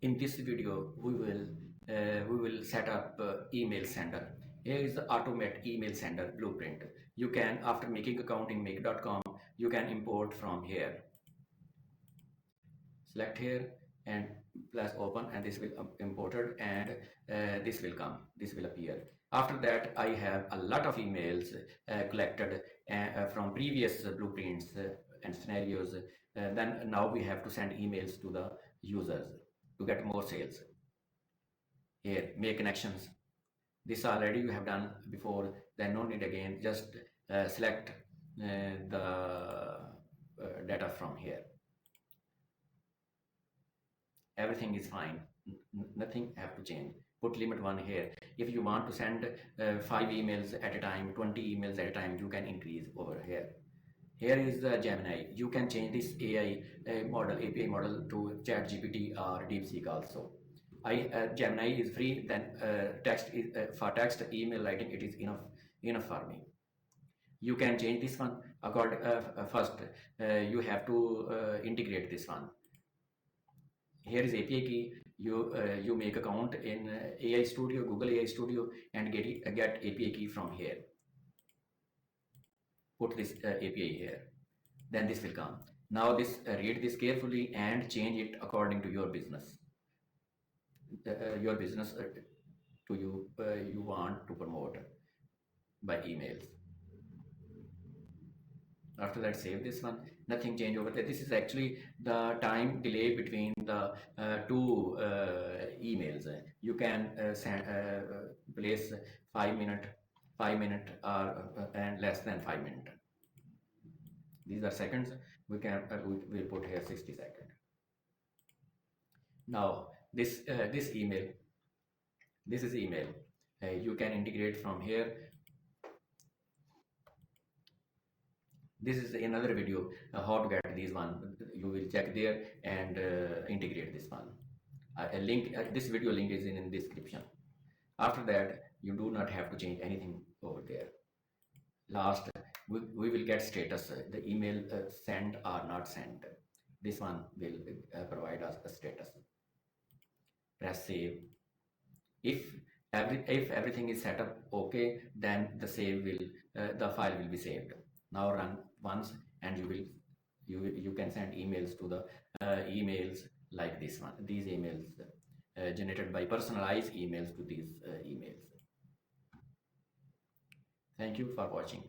In this video, we will set up email sender. Here is the automate email sender blueprint. You can, after making account in make.com, you can import from here. Select here and plus open, and this will imported, and this will come. This will appear. After that, I have a lot of emails collected from previous blueprints and scenarios. Then now we have to send emails to the users to get more sales. Here, make connections. This already you have done before, then no need again. Just select the data from here. Everything is fine. Nothing have to change. Put limit 1 here. If you want to send 5 emails at a time, 20 emails at a time, you can increase over here. Here is the Gemini. You can change this AI model, API model to ChatGPT or DeepSeek also. Gemini is free. Then text is for text, email writing. It is enough for me. You can change this one. First, you have to integrate this one. Here is API key. You make account in AI Studio, Google AI Studio, and get API key from here. Put this API here. Then this will come. Now this read this carefully and change it according to your business. To you want to promote by emails. After that, save this one. Nothing change over there. This is actually the time delay between the two emails. You can place 5 minute, 5 minute, or and less than 5 minutes. These are seconds. We'll put here 60 seconds. Now this email, this is email. You can integrate from here. This is another video how to get these one. You will check there and integrate this one. A link. This video link is in description. After that, you do not have to change anything over there. Last, we will get status. The email sent or not sent. This one will provide us a status. Press save. If everything is set up okay, then the file will be saved. Now run once, and you can send emails to the emails like this one. These emails generated by Personalize emails to these emails. Thank you for watching.